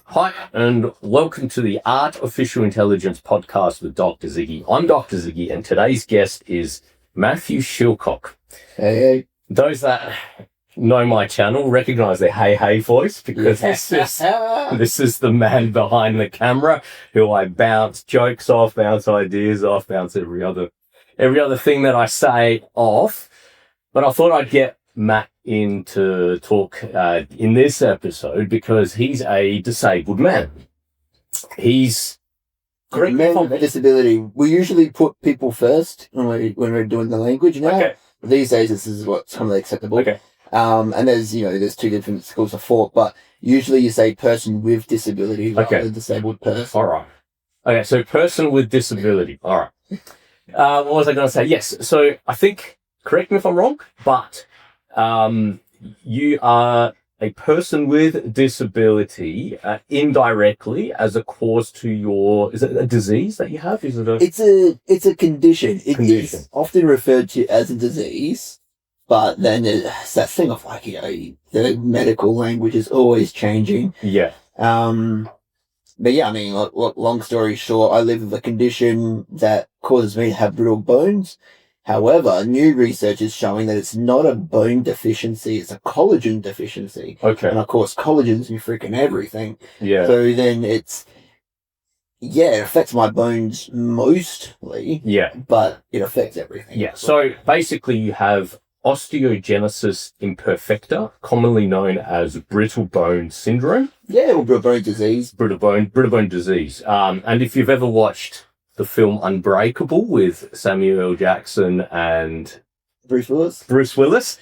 Hi, and welcome to the Artificial Intelligence podcast with Dr. Ziggy. I'm Dr. Ziggy, and today's guest is Matthew Shilcock. Hey. Those that know my channel recognize the hey voice because this is the man behind the camera who I bounce jokes off, bounce ideas off, bounce every other thing that I say off. But I thought I'd get Matt in to talk in this episode because he's a disabled man. He's Correct man with a disability. We usually put people first when we're doing the language now. Okay. These days, this is what's commonly acceptable. Okay. And there's two different schools of thought, but usually you say person with disability rather than disabled person. All right. Okay, so person with disability. All right. What was I going to say? Yes. So I think, correct me if I'm wrong, but you are a person with disability indirectly as a cause to your, is it a disease that you have? Is it a... It's a condition. It's often referred to as a disease, but then it's that thing of like, the medical language is always changing. Yeah. But yeah, I mean, long story short, I live with a condition that causes me to have brittle bones. However, new research is showing that it's not a bone deficiency, it's a collagen deficiency. Okay. And of course, collagen's in freaking everything. Yeah. So then it affects my bones mostly. Yeah. But it affects everything. Yeah. So basically you have Osteogenesis imperfecta, commonly known as brittle bone syndrome. Yeah, or brittle bone disease. Brittle bone disease. And if you've ever watched the film Unbreakable with Samuel L. Jackson and Bruce Willis.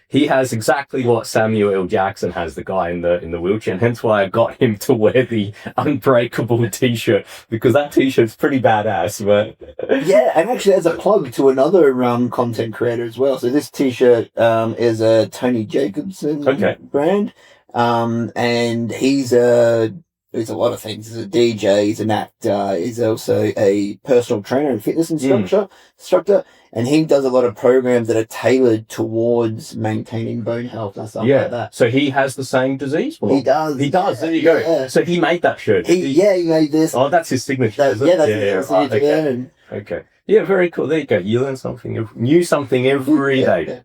He has exactly what Samuel L. Jackson has, the guy in the wheelchair, and hence why I got him to wear the Unbreakable t-shirt, because that t-shirt's pretty badass. But yeah, and actually as a plug to another content creator as well. So this t-shirt is a Tony Jacobson brand. And he's a lot of things. He's a DJ, he's an actor, he's also a personal trainer and fitness instructor, and he does a lot of programs that are tailored towards maintaining bone health and stuff like that. So he has the same disease? Well, he does. He does. There you go. Yeah. So he made that shirt. He made this. Oh, that's his signature. That's his signature. Okay. Yeah, very cool. There you go. You learn something every day. Yeah.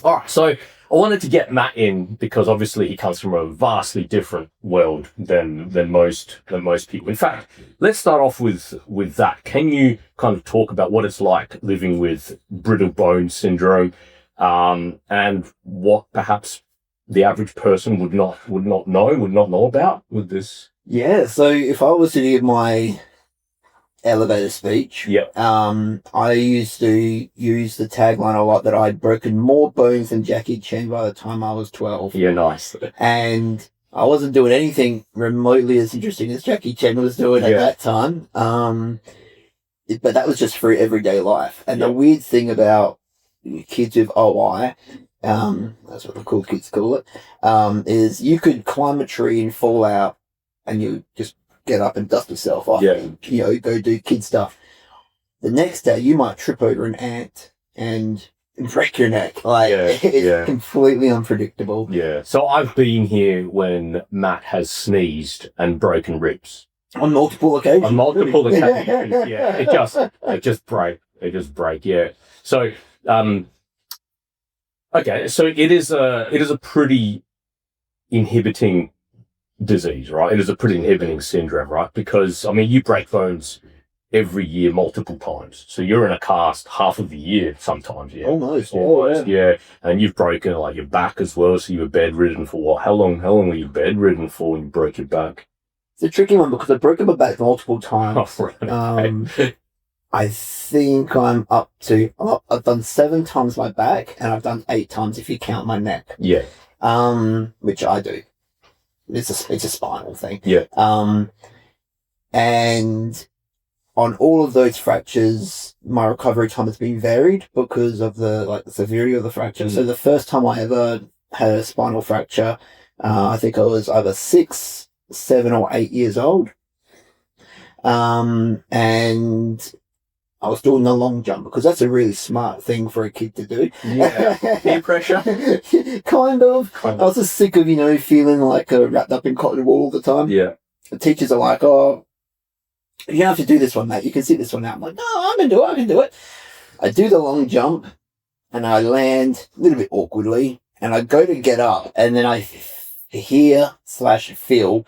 All right. So I wanted to get Matt in because obviously he comes from a vastly different world than most people. In fact, let's start off with that. Can you kind of talk about what it's like living with brittle bone syndrome, and what perhaps the average person would not know about with this? Yeah. So if I was to give my elevator speech. I used to use the tagline a lot that I'd broken more bones than Jackie Chan by the time I was 12. Yeah, nice. And I wasn't doing anything remotely as interesting as Jackie Chan was doing at that time. But that was just for everyday life. And the weird thing about kids with OI, that's what the cool kids call it, is you could climb a tree and fall out and you just get up and dust yourself off and, go do kid stuff. The next day, you might trip over an ant and break your neck. It's completely unpredictable. Yeah. So I've been here when Matt has sneezed and broken ribs. On multiple occasions. Yeah. It just break. Yeah. So, okay. So it is a pretty inhibiting disease, right? It is a pretty inhibiting syndrome, right? Because, I mean, you break bones every year multiple times. So you're in a cast half of the year sometimes, yeah. Almost. Yeah. And you've broken like your back as well, so you were bedridden for what? How long were you bedridden for when you broke your back? It's a tricky one because I've broken my back multiple times. Oh, right. I think I've done 7 times my back, and I've done 8 times if you count my neck. Yeah. Which I do. It's a spinal thing. Yeah. And on all of those fractures, my recovery time has been varied because of the severity of the fracture. So the first time I ever had a spinal fracture, I think I was either 6, 7, or 8 years old. And I was doing the long jump because that's a really smart thing for a kid to do. Yeah. Peer pressure? Kind of. I was just sick of, feeling like wrapped up in cotton wool all the time. Yeah. The teachers are like, oh, you don't have to do this one, mate. You can sit this one out. I'm like, no, I can do it. I do the long jump and I land a little bit awkwardly and I go to get up and then I hear/feel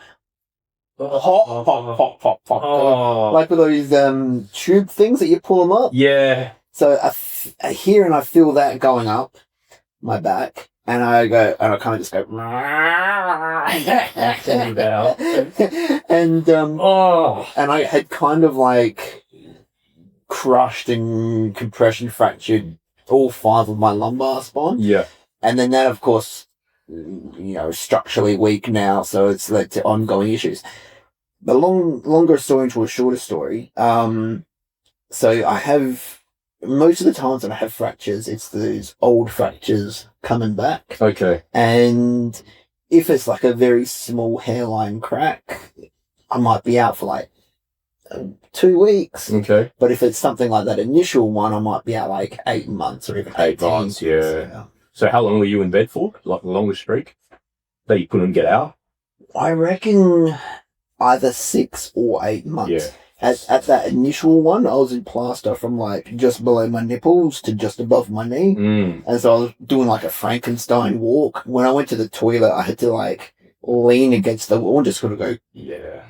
pop, pop, pop, pop, pop. Oh. Like with those tube things that you pull them up. Yeah. So I hear and I feel that going up my back, and I kind of just go, and and I had kind of like crushed and compression fractured all 5 of my lumbar spine. Yeah. And then that, of course, structurally weak now, so it's led to ongoing issues. The longer story into a shorter story. So I have, most of the times that I have fractures, it's those old fractures coming back. Okay. And if it's like a very small hairline crack, I might be out for like 2 weeks. Okay. But if it's something like that initial one, I might be out like 8 months or even 8 months. Yeah. So how long were you in bed for? Like the longest streak that you couldn't get out? I reckon either 6 or 8 months. Yeah. At that initial one, I was in plaster from like just below my nipples to just above my knee. And so I was doing like a Frankenstein walk. When I went to the toilet, I had to like lean against the wall and just sort of go, yeah.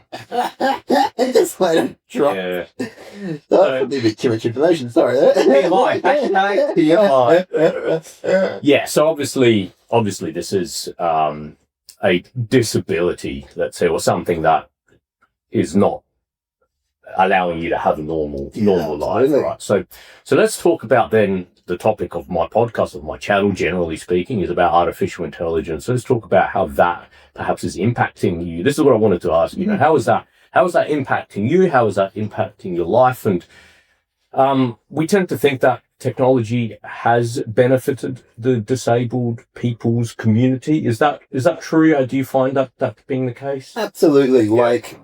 and just let it drop. Yeah. That's probably a bit too much information. Sorry. TMI. Hashtag TMI. Yeah. So obviously this is a disability, let's say, or something that is not allowing you to have a normal life, right? So let's talk about then the topic of my podcast, of my channel, generally speaking, is about artificial intelligence. So let's talk about how that perhaps is impacting you. This is what I wanted to ask you. How is that impacting you? How is that impacting your life? And we tend to think that technology has benefited the disabled people's community. Is that true? Do you find that being the case? Absolutely. Yeah. Like,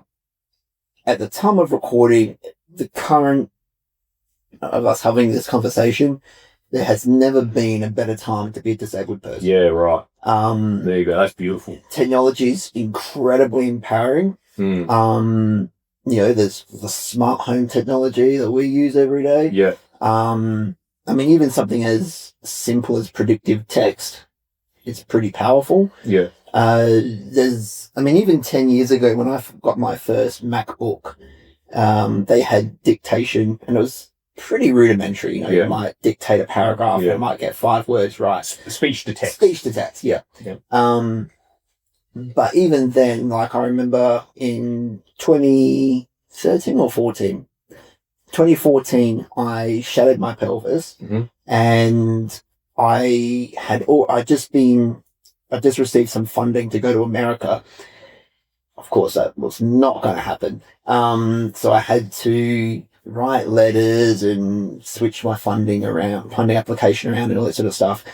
at the time of recording, the current of us having this conversation, there has never been a better time to be a disabled person. Yeah, right. There you go. That's beautiful. Technology is incredibly empowering. There's the smart home technology that we use every day. Yeah. Even something as simple as predictive text, it's pretty powerful. Yeah. Even 10 years ago when I got my first MacBook, they had dictation and it was pretty rudimentary. You might dictate a paragraph and it might get 5 words right. Speech to text. Yeah. But even then, like I remember in 2013 or 2014, I shattered my pelvis and I just received some funding to go to America. Of course, that was not going to happen. So I had to write letters and switch my funding application around and all that sort of stuff.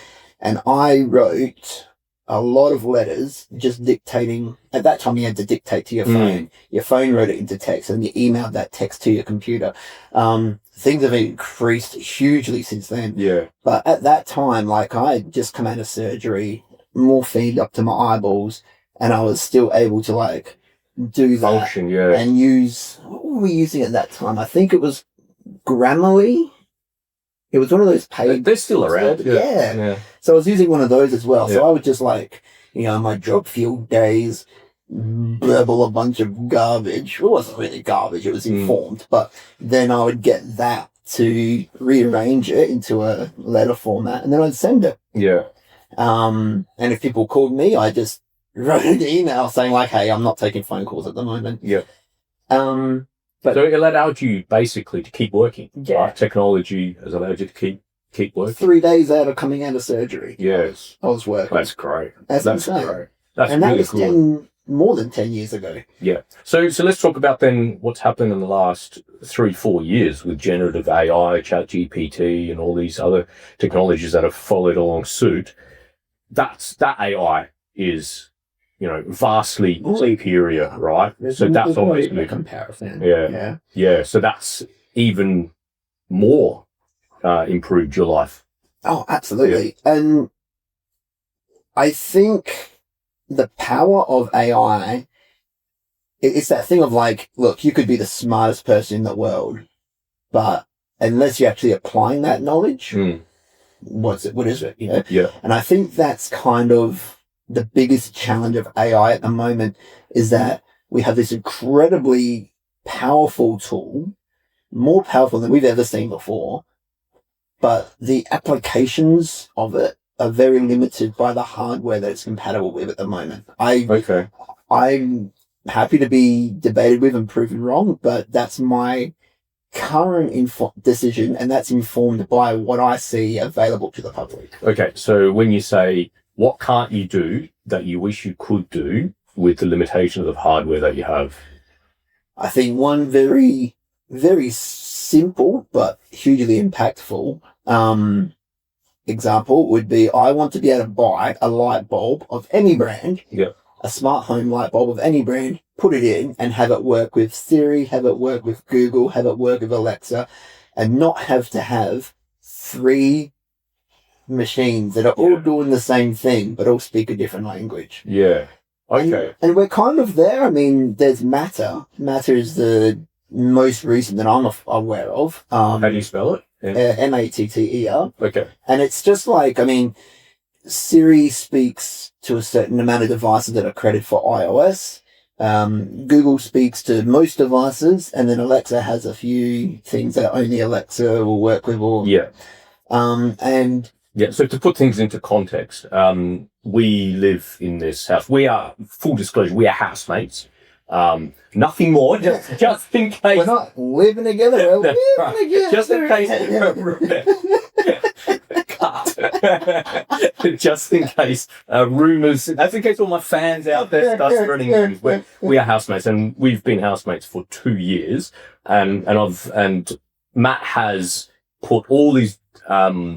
And I wrote a lot of letters just dictating. At that time, you had to dictate to your phone. Your phone wrote it into text and you emailed that text to your computer. Things have increased hugely since then. Yeah. But at that time, like I had just come out of surgery, morphine up to my eyeballs, and I was still able to like do that. Function, yeah. And use, what were we using at that time? I think it was Grammarly. It was one of those paid. They're still around. Yeah. So I was using one of those as well. Yeah. So I would just like, my job field days, burble a bunch of garbage. It wasn't really garbage. It was informed. But then I would get that to rearrange it into a letter format and then I'd send it. Yeah. And if people called me, I just wrote an email saying like, hey, I'm not taking phone calls at the moment. Yeah. But so it allowed you basically to keep working. Yeah. Right? Technology has allowed you to keep working. 3 days out of coming out of surgery. Yes. I was working. That's great. That's insane. Great. That was cool. More than 10 years ago. Yeah. So let's talk about then what's happened in the last 3-4 years with generative AI, ChatGPT, and all these other technologies that have followed along suit. That AI is, vastly superior, right? So that's obviously a comparison. Yeah. So that's even more improved your life. Oh, absolutely. Yeah. And I think the power of AI, it's that thing of like, look, you could be the smartest person in the world, but unless you're actually applying that knowledge, what is it, Yeah. And I think that's kind of the biggest challenge of AI at the moment, is that we have this incredibly powerful tool, more powerful than we've ever seen before, but the applications of it are very limited by the hardware that it's compatible with at the moment. I'm happy to be debated with and proven wrong, but that's my current decision, and that's informed by what I see available to the public. Okay, so when you say, what can't you do that you wish you could do with the limitations of hardware that you have? I think one very, very simple but hugely impactful example would be, I want to be able to buy a light bulb of any brand, a smart home light bulb of any brand, put it in and have it work with Siri, have it work with Google, have it work with Alexa, and not have to have 3 machines that are all doing the same thing but all speak a different language. Yeah. Okay. And we're kind of there. I mean, there's Matter. Matter is the most recent that I'm aware of. How do you spell it? Matter. Okay. And it's just like, I mean, Siri speaks to a certain amount of devices that are credited for iOS. Google speaks to most devices, and then Alexa has a few things that only Alexa will work with. So to put things into context, we live in this house. We are, full disclosure, we are housemates. Nothing more, just in case. We're not living together, we're living together. Just in case. Just in case rumours, just in case all my fans out there start spreading news. We are housemates, and we've been housemates for 2 years, and Matt has put all these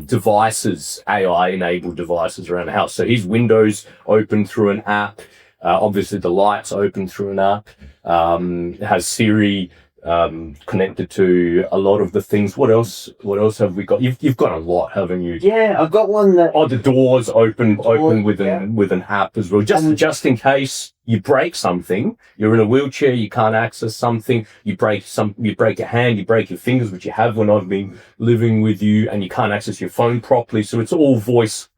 devices, AI-enabled devices around the house. So his windows open through an app. Obviously, the lights open through an app. Has Siri connected to a lot of the things. What else have we got? You've got a lot, haven't you? Yeah, I've got one that. Oh, the doors open with an app as well. Just in case you break something, you're in a wheelchair, you can't access something, you break your hand, you break your fingers, which you have when I've been living with you, and you can't access your phone properly. So it's all voice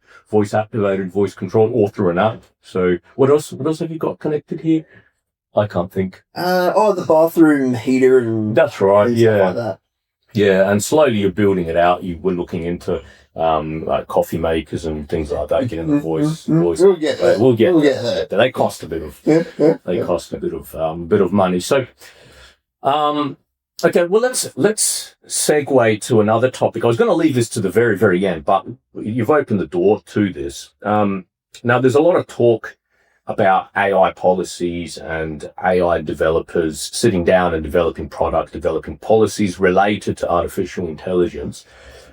activated, voice controlled, all through an app. So what else have you got connected here? I can't think. The bathroom heater and. That's right. Yeah. Like that. Yeah, and slowly you're building it out. We're looking into like coffee makers and things like that. Getting the voice. We'll get there. We'll get there. They cost a bit of. They cost a bit of money. So, okay. Well, let's segue to another topic. I was going to leave this to the very, very end, but you've opened the door to this. Now, there's a lot of talk about AI policies and AI developers sitting down and developing policies related to artificial intelligence.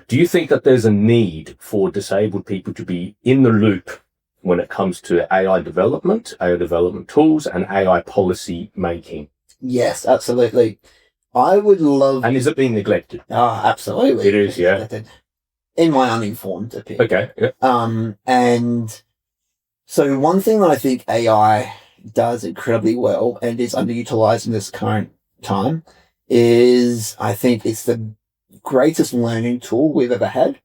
Do you think that there's a need for disabled people to be in the loop when it comes to AI development tools, and AI policy making? Yes, absolutely. I would love... And is it being neglected? Oh, absolutely. It is, yeah. In my uninformed opinion. Okay, yeah. And... So one thing that I think AI does incredibly well, and is underutilized in this current time, is I think it's the greatest learning tool we've ever had.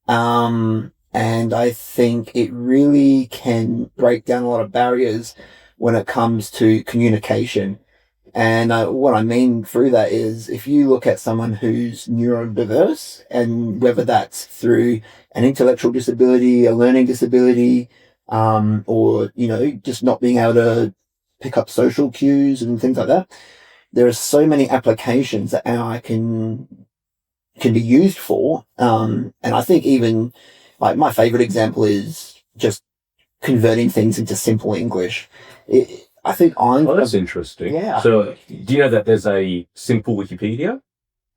And I think it really can break down a lot of barriers when it comes to communication. And what I mean through that is, if you look at someone who's neurodiverse, and whether that's through an intellectual disability, a learning disability, or, just not being able to pick up social cues and things like that. There are so many applications that AI can be used for. And I think even, like, my favorite example is just converting things into simple English. That's interesting. Yeah. So do you know that there's a simple Wikipedia?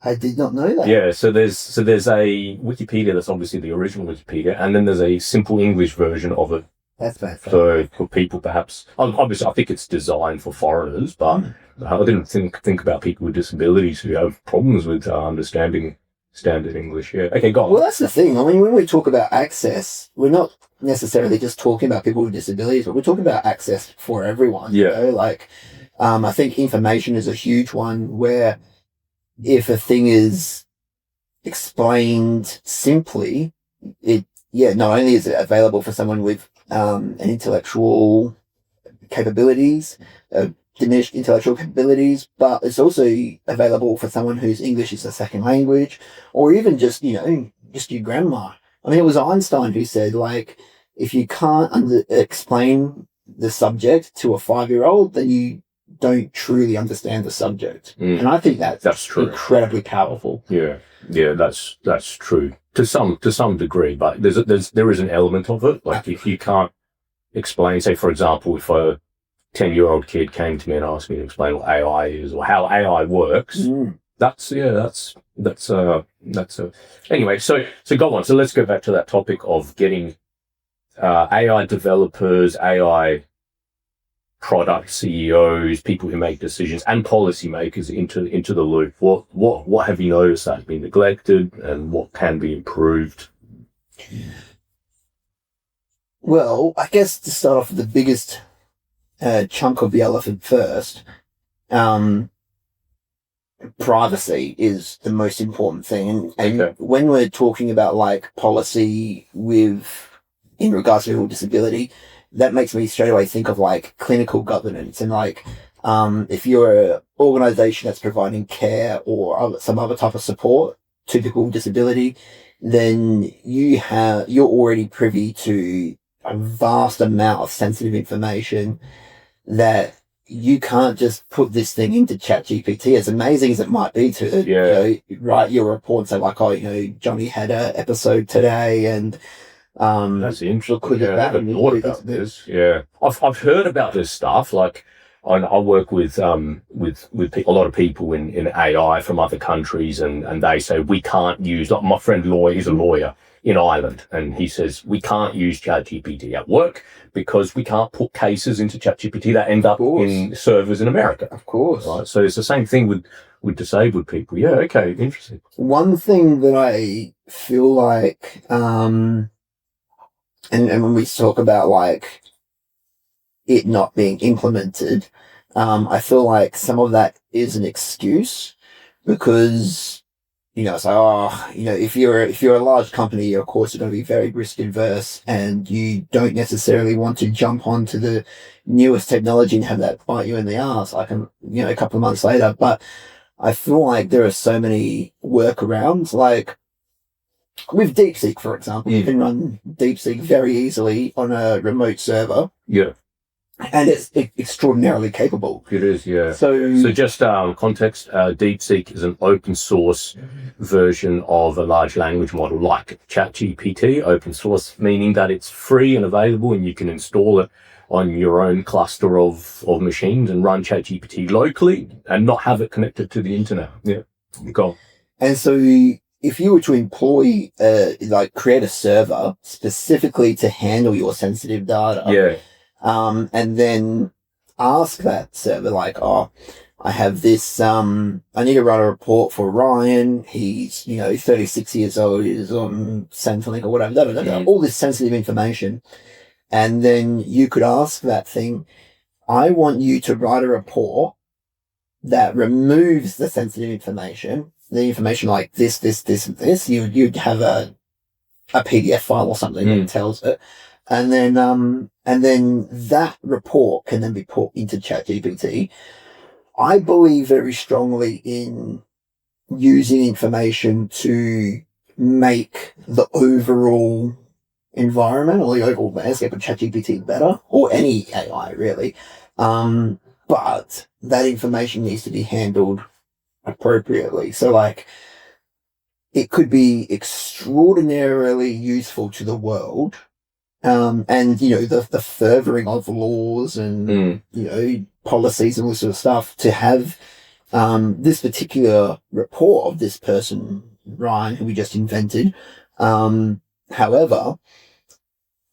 I did not know that. Yeah, so there's a Wikipedia that's obviously the original Wikipedia, and then there's a simple English version of it. That's fantastic. So for people, perhaps, obviously, I think it's designed for foreigners, but I didn't think about people with disabilities who have problems with understanding standard English. Yeah. Okay, go on. Well, that's the thing. I mean, when we talk about access, we're not necessarily just talking about people with disabilities, but we're talking about access for everyone. Yeah. You know? Like, I think information is a huge one where if a thing is explained simply, not only is it available for someone with an intellectual capabilities, diminished intellectual capabilities, but it's also available for someone whose English is a second language, or even just your grandma. I mean, it was Einstein who said, like, if you can't explain the subject to a 5-year-old, then you don't truly understand the subject. And I think that's true. Incredibly powerful. Yeah, that's true to some degree, but there is an element of it. Like, if you can't explain, say for example, if a 10-year-old kid came to me and asked me to explain what AI is or how AI works, anyway. So go on. So let's go back to that topic of getting AI developers, AI product CEOs, people who make decisions, and policymakers into the loop. What have you noticed that's been neglected, and what can be improved? Well, I guess to start off with the biggest chunk of the elephant first, privacy is the most important thing. And when we're talking about like policy in regards to people with disability, that makes me straight away think of like clinical governance and like, if you're an organization that's providing care or some other type of support to people with disability, then you're already privy to a vast amount of sensitive information that you can't just put this thing into ChatGPT, as amazing as it might be to write your report and say like, Johnny had an episode today and that's interesting. I haven't thought about this. Yeah, I've heard about this stuff. Like, I work with a lot of people in AI from other countries, and they say we can't use. Like my friend Lloyd, he's a lawyer in Ireland, and he says we can't use ChatGPT at work because we can't put cases into ChatGPT that end up in servers in America. Of course. Right. So it's the same thing with disabled people. Yeah. Okay. Interesting. One thing that I feel like, and when we talk about like it not being implemented, I feel like some of that is an excuse because, it's like, if you're a large company, of course you're going to be very risk adverse and you don't necessarily want to jump onto the newest technology and have that bite you in the ass like, a couple of months later. But I feel like there are so many workarounds, like with DeepSeek, for example, you can run DeepSeek very easily on a remote server. Yeah. And it's extraordinarily capable. It is, yeah. So just context, DeepSeek is an open source version of a large language model like ChatGPT, open source, meaning that it's free and available and you can install it on your own cluster of machines and run ChatGPT locally and not have it connected to the internet. Yeah. Go on. And so if you were to employ, create a server specifically to handle your sensitive data, and then ask that server, like, I have this, I need to write a report for Ryan. He's, 36 years old, he's on Centrelink or whatever, all this sensitive information. And then you could ask that thing, I want you to write a report that removes the sensitive information, the information like this, and this. You'd have a PDF file or something that tells it. And then that report can then be put into ChatGPT. I believe very strongly in using information to make the overall environment or the overall landscape of ChatGPT better, or any AI really. But that information needs to be handled appropriately. So like, it could be extraordinarily useful to the world. And, the furthering of laws and, policies and all this sort of stuff to have, this particular report of this person, Ryan, who we just invented. However,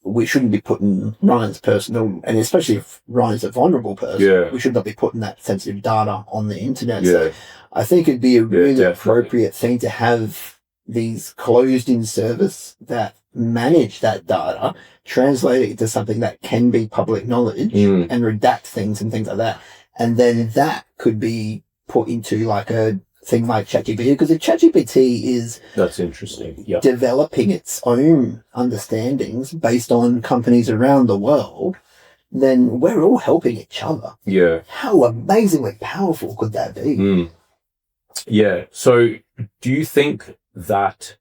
we shouldn't be putting Ryan's personal, and especially if Ryan's a vulnerable person, we should not be putting that sensitive data on the internet. So I think it'd be a really appropriate thing to have these closed-in service that manage that data, translate it into something that can be public knowledge and redact things and things like that. And then that could be put into like a thing like ChatGPT, because if ChatGPT is that's interesting, yeah, developing its own understandings based on companies around the world, then we're all helping each other. Yeah. How amazingly powerful could that be? Yeah. So do you think that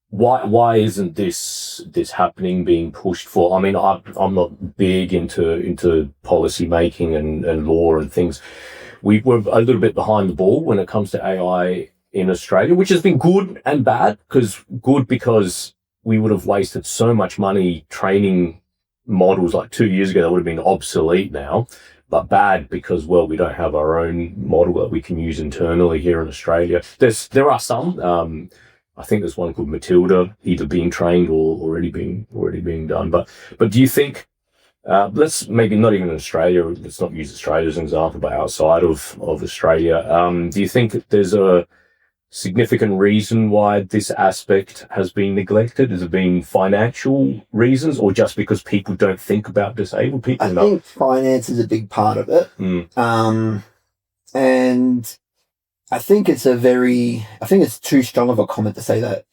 why isn't this happening, being pushed for? I mean, I'm not big into policy making and law and things. We're a little bit behind the ball when it comes to AI in Australia, which has been good and bad. Because we would have wasted so much money training models like 2 years ago that would have been obsolete now. But bad because, well, we don't have our own model that we can use internally here in Australia. There are some. I think there's one called Matilda, either being trained or already being done. But do you think? Let's maybe not even in Australia. Let's not use Australia as an example, but outside of Australia, do you think that there's a significant reason why this aspect has been neglected? Has it been financial reasons, or just because people don't think about disabled people? I think finance is a big part of it. And I think it's too strong of a comment to say that,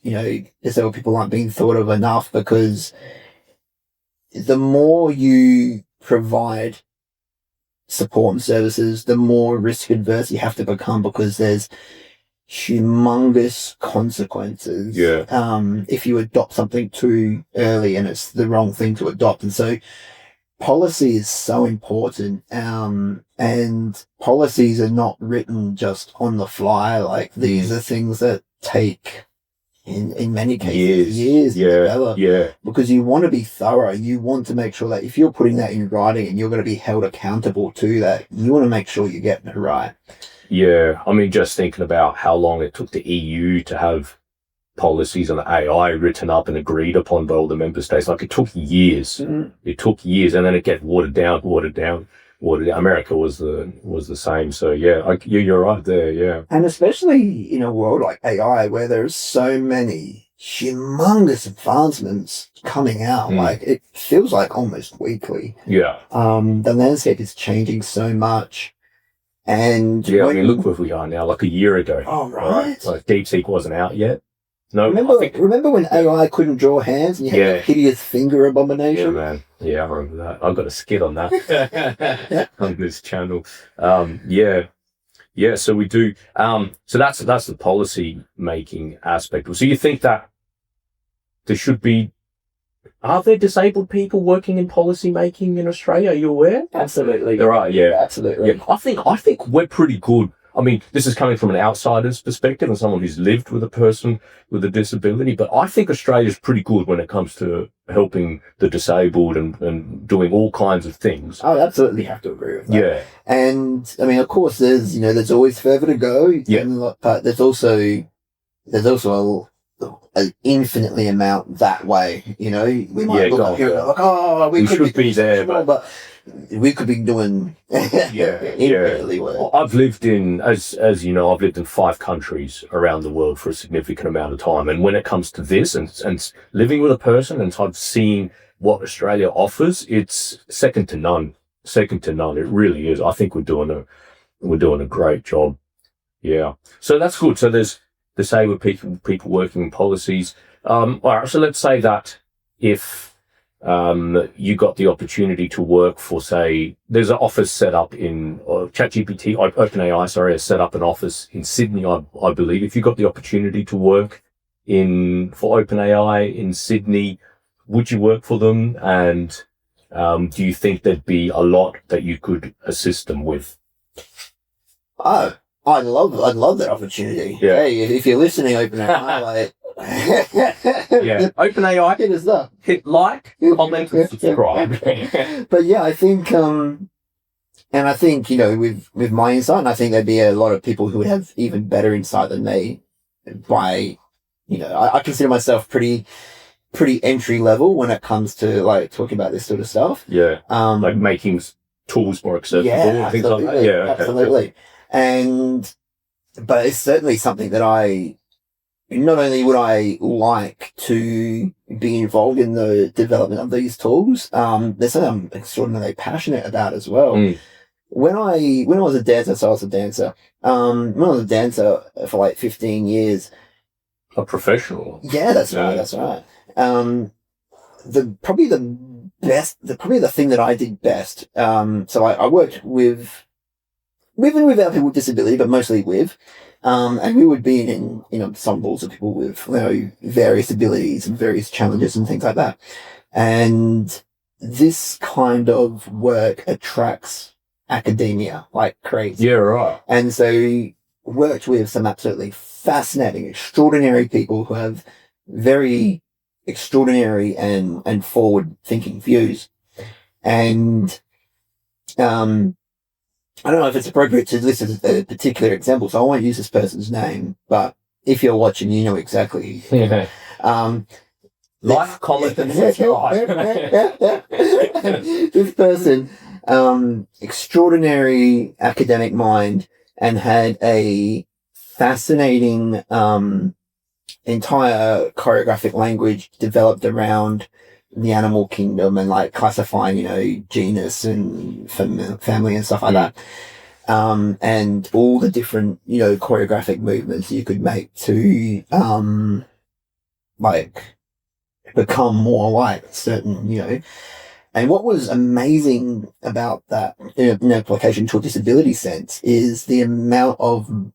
disabled people aren't being thought of enough, because the more you provide support and services, the more risk adverse you have to become, because there's humongous consequences if you adopt something too early and it's the wrong thing to adopt. And so policy is so important, and policies are not written just on the fly. Like, these are things that take in many cases years to develop, because you want to be thorough. You want to make sure that if you're putting that in writing and you're going to be held accountable to that, you want to make sure you're getting it right. Yeah, I mean, just thinking about how long it took the EU to have policies on AI written up and agreed upon by all the member states, like, it took years. It took years, and then it gets watered down. America was the same. So yeah, you're right there. Yeah, and especially in a world like AI where there's so many humongous advancements coming out, like, it feels like almost weekly. Yeah. The landscape is changing so much. And I mean, look where we are now, like a year ago. Oh, right. Like, DeepSeek wasn't out yet. No, remember when AI couldn't draw hands and you had that hideous finger abomination? Yeah, man. Yeah, I remember that. I've got a skit on that on this channel. So we do. So that's the policy making aspect. So you think that there should be? Are there disabled people working in policy making in Australia? Are you aware? Absolutely. There are. Yeah, absolutely. Yeah, I think we're pretty good. I mean, this is coming from an outsider's perspective and someone who's lived with a person with a disability, but I think Australia's pretty good when it comes to helping the disabled and doing all kinds of things. I would absolutely have to agree with that. Yeah. And I mean, of course, there's always further to go. Yeah. But there's also an infinitely amount that way. We might look up here and like, we should be there, but we could be doing infinitely work. I've lived in, as you know, I've lived in 5 countries around the world for a significant amount of time, and when it comes to this and living with a person and sort of seeing what Australia offers, it's second to none. It really is. I think we're doing a great job. Yeah. So that's good. So there's disabled people working in policies. All right. So let's say that if you got the opportunity to work for, say, there's an office set up in ChatGPT, OpenAI, has set up an office in Sydney, I believe. If you got the opportunity to work for OpenAI in Sydney, would you work for them? And do you think there'd be a lot that you could assist them with? Oh, I'd love that opportunity. Yeah. Hey, if you're listening, OpenAI, OpenAI, hit us up. Hit like, comment, and subscribe. But yeah, I think, and I think, with my insight, and I think there'd be a lot of people who would have even better insight than me. I consider myself pretty entry level when it comes to like talking about this sort of stuff. Yeah. Like making tools more accessible. Yeah, things like that. Yeah, okay. Absolutely. But it's certainly something that I not only would I like to be involved in the development of these tools, there's something I'm extraordinarily passionate about as well. When I was a dancer, so I was a dancer. When I was a dancer for like 15 years. A professional. Yeah, that's right. That's right. Probably the thing that I did best. So I worked with and without people with disability, but mostly with. And we would be in ensembles of people with, various abilities and various challenges and things like that. And this kind of work attracts academia like crazy. Yeah, right. And so worked with some absolutely fascinating, extraordinary people who have very extraordinary and forward-thinking views. And I don't know if it's appropriate to list a particular example, so I won't use this person's name, but if you're watching, you know exactly. Yeah. Like, comment, and subscribe. This person, extraordinary academic mind, and had a fascinating entire choreographic language developed around the animal kingdom and like classifying, genus and family and stuff like that. And all the different, choreographic movements you could make to, like become more like certain, and what was amazing about that, application to a disability sense is the amount of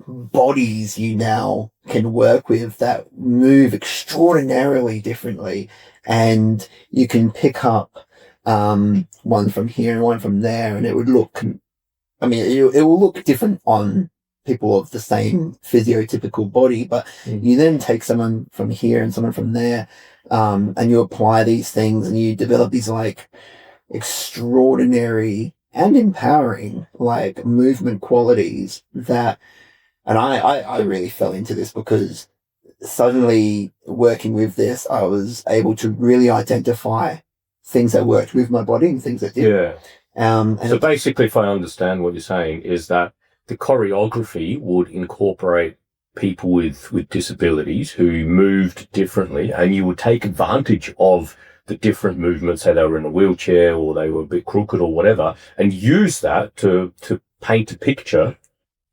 bodies you now can work with that move extraordinarily differently, and you can pick up one from here and one from there, and it would look, it will look different on people of the same physiotypical body, but you then take someone from here and someone from there, and you apply these things and you develop these like extraordinary and empowering like movement qualities that. And I really fell into this because suddenly working with this, I was able to really identify things that worked with my body and things that didn't. Yeah. So basically, if I understand what you're saying, is that the choreography would incorporate people with disabilities who moved differently, and you would take advantage of the different movements, say they were in a wheelchair or they were a bit crooked or whatever, and use that to paint a picture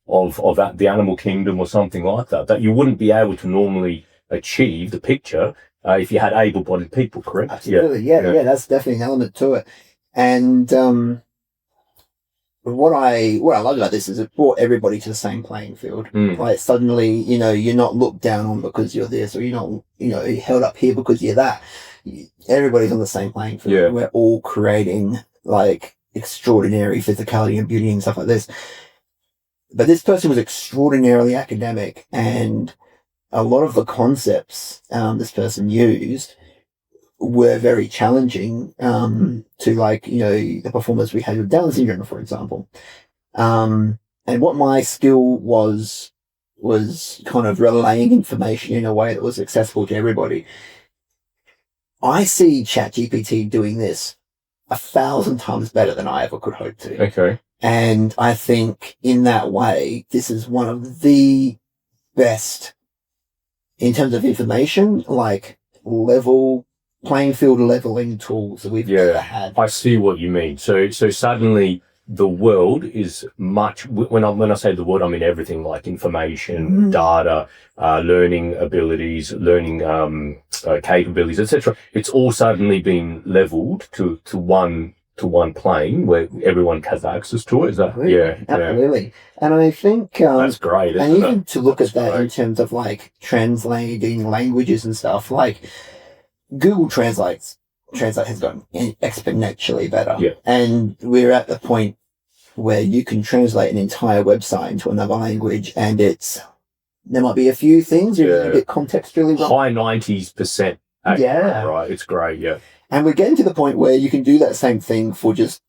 of the animal kingdom or something like that you wouldn't be able to normally achieve the picture if you had able-bodied people, correct? Absolutely, yeah, that's definitely an element to it. And what I love about this is it brought everybody to the same playing field. Like suddenly, you're not looked down on because you're this, or you're not, you're held up here because you're that. Everybody's on the same playing field. Yeah. We're all creating like extraordinary physicality and beauty and stuff like this. But this person was extraordinarily academic, and a lot of the concepts this person used were very challenging to, like, the performers we had with Down syndrome, for example. And what my skill was kind of relaying information in a way that was accessible to everybody. I see ChatGPT doing this 1,000 times better than I ever could hope to. Okay. And I think in that way, this is one of the best in terms of information, like playing field leveling tools that we've ever had. I see what you mean. So suddenly the world is much, when I say the world, I mean everything, like information, data, learning abilities, learning capabilities, etc. It's all suddenly been leveled to one plane where everyone has access to it. Is that? Absolutely. Yeah. Absolutely. And I think that's great. And even to look at that in terms of like translating languages and stuff, like Google Translate has gotten exponentially better. Yeah. And we're at the point where you can translate an entire website into another language, and there might be a few things you're a bit contextually wrong. High 90%. Yeah. Right. It's great. Yeah. And we're getting to the point where you can do that same thing for just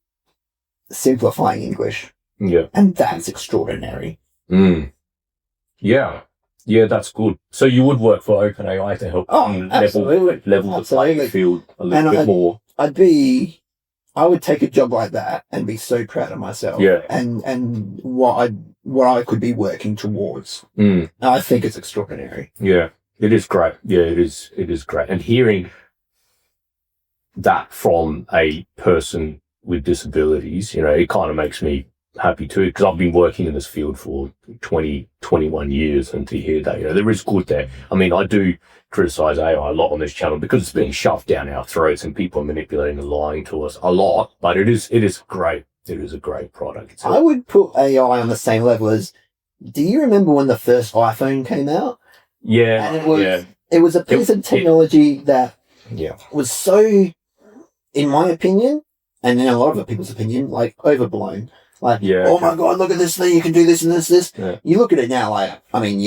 simplifying English. Yeah. And that's extraordinary. Yeah. Yeah, that's good. So you would work for OpenAI to help level the playing field a little bit more. I would take a job like that and be so proud of myself. Yeah. And what what I could be working towards. I think it's extraordinary. Yeah, it is great. Yeah, it is great. And hearing that from a person with disabilities, it kind of makes me happy too, because I've been working in this field for 21 years, and to hear that, there is good there. I mean, I do criticize AI a lot on this channel because it's being shoved down our throats and people are manipulating and lying to us a lot, but it is great. It is a great product. I would put AI on the same level as, do you remember when the first iPhone came out? Yeah. And it was a piece of technology that was so, in my opinion, and in a lot of people's opinion, like overblown. Like, oh my God, look at this thing, you can do this and this. Yeah. You look at it now, like, I mean,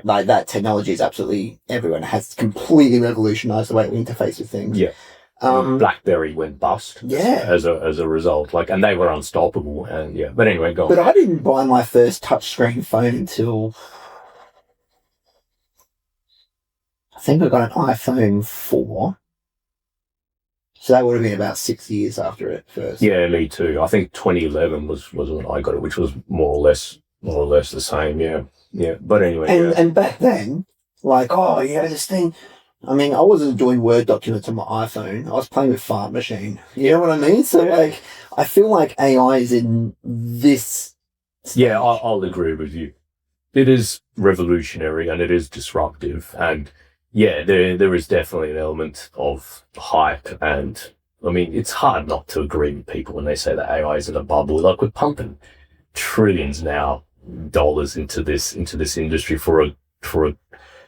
like that technology is absolutely everywhere. It has completely revolutionized the way we interface with things. Yeah. BlackBerry went bust. Yeah. As a result. Like, and they were unstoppable. And but anyway, go on. But I didn't buy my first touchscreen phone until, I think I got an iPhone 4. So that would have been about 6 years after it first. Yeah, me too. I think 2011 was when I got it, which was more or less the same. Yeah. Yeah. But anyway. And back then, like, this thing. I mean, I wasn't doing Word documents on my iPhone. I was playing with Fart Machine. You know what I mean? So like, I feel like AI is in this stage. Yeah, I'll agree with you. It is revolutionary and it is disruptive, and there is definitely an element of hype, and I mean, it's hard not to agree with people when they say that AI is in a bubble. Like, we're pumping trillions now dollars into this industry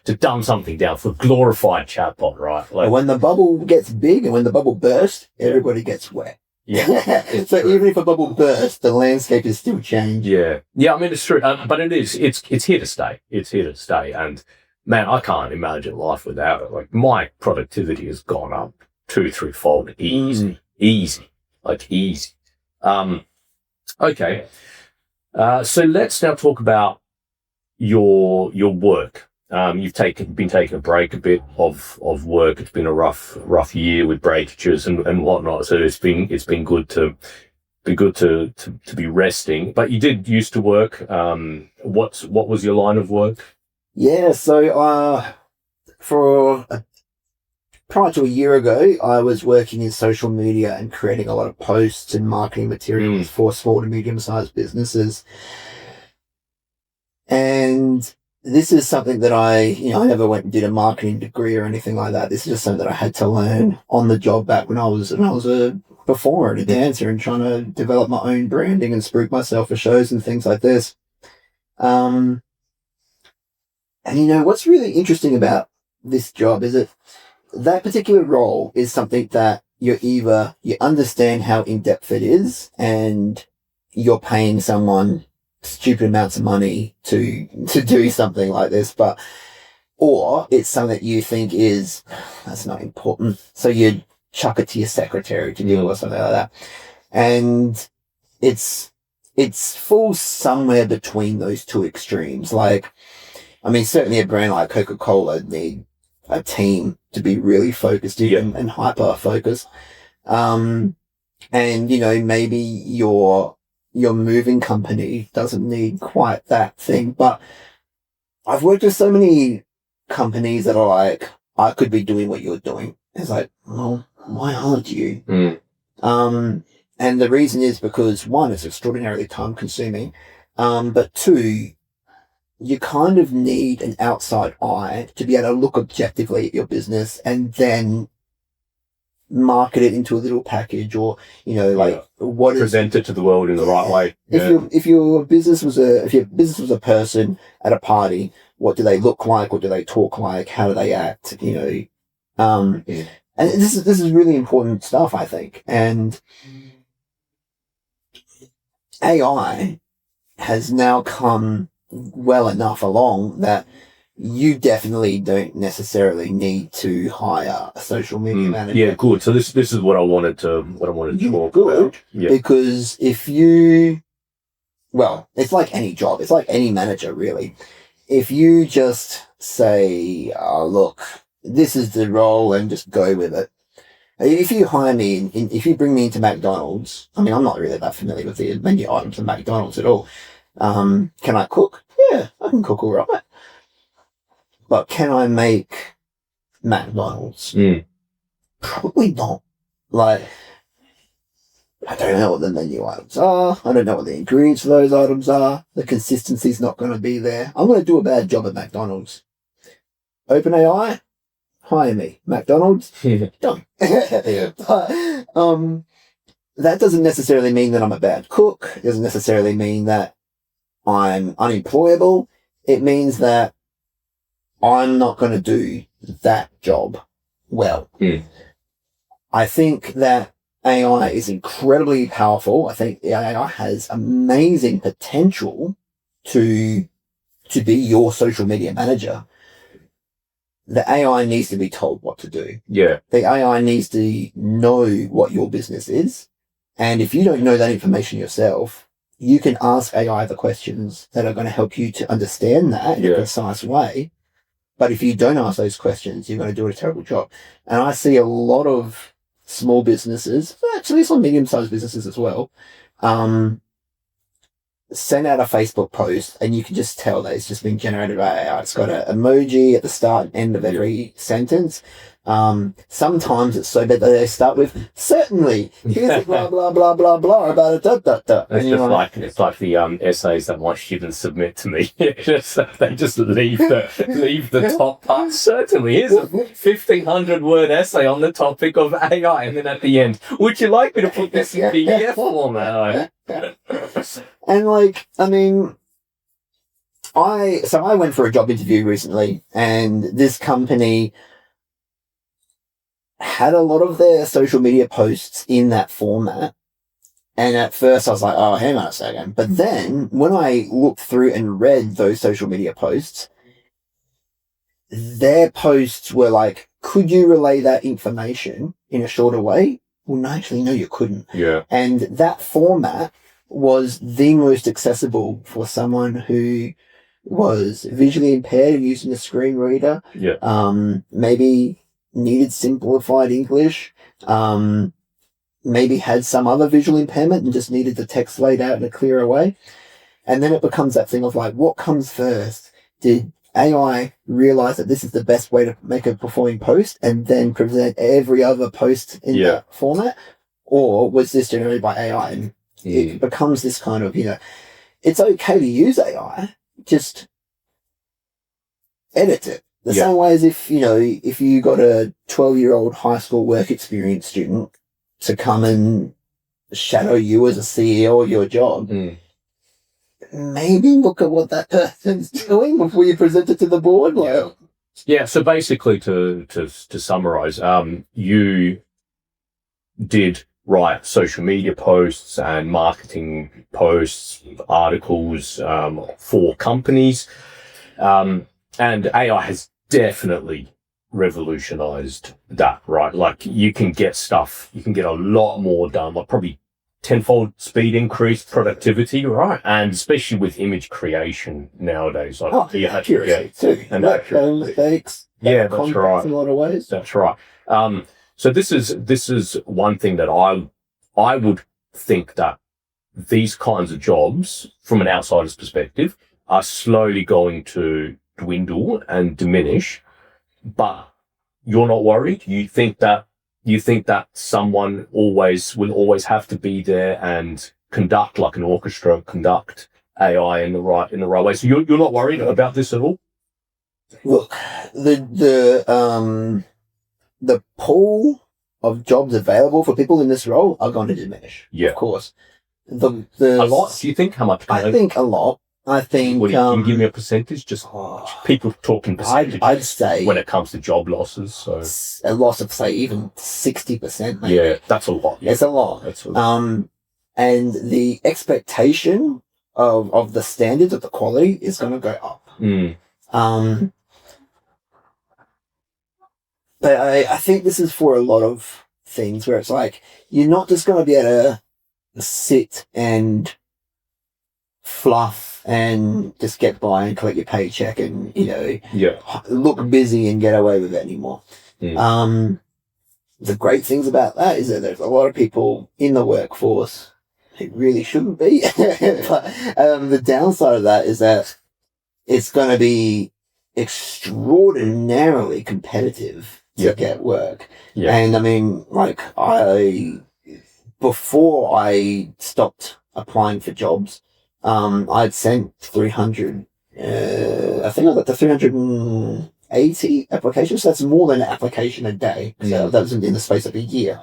to dumb something down for a glorified chatbot, right? Like, when the bubble gets big and when the bubble bursts, everybody gets wet. Yeah. So even if a bubble bursts, the landscape is still changed. Yeah. Yeah, I mean, it's true. But it's here to stay. It's here to stay. And man, I can't imagine life without it. Like, my productivity has gone up 2-3-fold. Easy. Like, easy. Okay. So let's now talk about your work. You've been taking a break a bit of work. It's been a rough year with breakages and whatnot. So it's been good to be resting. But you did used to work. What was your line of work? Yeah. So prior to a year ago, I was working in social media and creating a lot of posts and marketing materials for small to medium sized businesses. And this is something that I never went and did a marketing degree or anything like that. This is just something that I had to learn on the job back when I was a performer and a dancer and trying to develop my own branding and spruik myself for shows and things like this. And what's really interesting about this job is that particular role is something that you understand how in-depth it is, and you're paying someone stupid amounts of money to do something like this, or it's something that you think that's not important, so you chuck it to your secretary to deal with something like that. And it's falls somewhere between those two extremes. Like, I mean, certainly a brand like Coca-Cola need a team to be really focused and hyper focused. And maybe your moving company doesn't need quite that thing, but I've worked with so many companies that are like, I could be doing what you're doing. It's like, well, why aren't you? And the reason is because, one, it's extraordinarily time consuming. But two, you kind of need an outside eye to be able to look objectively at your business and then market it into a little package, or what present it to the world in the right way. If your business was a person at a party, what do they look like? What do they talk like? How do they act? And this is really important stuff, I think. And AI has now come well enough along that you definitely don't necessarily need to hire a social media manager. Yeah, good. So this is what I wanted to talk about. Yeah. Because it's like any job. It's like any manager, really. If you just say, look, this is the role and just go with it. If you hire me, if you bring me into McDonald's, I mean, I'm not really that familiar with the menu items of McDonald's at all. Can I cook? Yeah, I can cook all right. But can I make McDonald's? Probably not. Like, I don't know what the menu items are. I don't know what the ingredients for those items are. The consistency's not going to be there. I'm going to do a bad job at McDonald's. OpenAI, hire me. McDonald's, done. But, that doesn't necessarily mean that I'm a bad cook. It doesn't necessarily mean that I'm unemployable. It means that I'm not going to do that job well. I think that AI is incredibly powerful. I think AI has amazing potential to be your social media manager. The AI needs to be told what to do. Yeah. The AI needs to know what your business is. And if you don't know that information yourself, you can ask AI the questions that are going to help you to understand that in a concise way. But if you don't ask those questions, you're going to do a terrible job. And I see a lot of small businesses, actually some medium-sized businesses as well, send out a Facebook post and you can just tell that it's just been generated by AI. It's got an emoji at the start and end of every sentence. Sometimes it's so bad that they start with, certainly, here's a blah, blah, blah, blah, blah about a dot, dot, dot. It's like the essays that my students submit to me. They just leave the top part. Certainly, here's a 1,500 word essay on the topic of AI, and then at the end, would you like me to put this in PDF format? And like, I mean, I went for a job interview recently, and this company had a lot of their social media posts in that format. And at first I was like, oh, hang on a second. But then when I looked through and read those social media posts, their posts were like, could you relay that information in a shorter way? Well, no, actually, no, you couldn't. Yeah. And that format was the most accessible for someone who was visually impaired and using a screen reader. Yeah. Maybe needed simplified English, maybe had some other visual impairment and just needed the text laid out in a clearer way. And then it becomes that thing of like, what comes first? Did AI realize that this is the best way to make a performing post and then present every other post in that format? Or was this generated by AI? And it becomes this kind of, it's okay to use AI, just edit it. The same way as if you got a 12-year-old high school work experience student to come and shadow you as a CEO of your job, maybe look at what that person's doing before you present it to the board. Yeah. So basically, to summarize, you did write social media posts and marketing posts, articles for companies, and AI has definitely revolutionized that, right? Like you can get a lot more done, like probably tenfold speed increase, productivity, right? And especially with image creation nowadays. Like, accuracy too. And mistakes. Yeah, that's right. In a lot of ways. That's right. So this is one thing that I would think that these kinds of jobs, from an outsider's perspective, are slowly going to dwindle and diminish, but you're not worried. You think that someone will always have to be there and conduct like an orchestra, conduct AI in the right way. So you're not worried about this at all? Look, the pool of jobs available for people in this role are going to diminish. Yeah, of course. A lot? Do you think? How much? I think a lot. I think. Can you give me a percentage? Just people talking percentage. I'd say when it comes to job losses, so a loss of say even 60%. Maybe. Yeah, that's a lot. It's a lot. That's a lot. And the expectation of the standards of the quality is going to go up. But I think this is for a lot of things where it's like you're not just going to be able to sit and fluff and just get by and collect your paycheck and look busy and get away with it anymore. The great things about that is that there's a lot of people in the workforce it really shouldn't be. But the downside of that is that it's going to be extraordinarily competitive to get work. Yeah. And I mean, like, before I stopped applying for jobs, I'd sent 300, I think I got the 380 applications. So that's more than an application a day. So that was in the space of a year.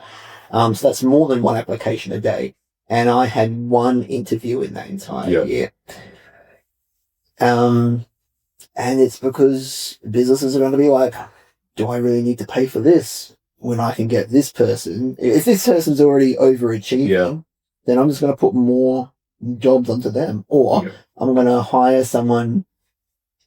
So that's more than one application a day. And I had one interview in that entire year. And it's because businesses are going to be like, do I really need to pay for this when I can get this person? If this person's already overachieving, then I'm just going to put more jobs onto them. Or I'm going to hire someone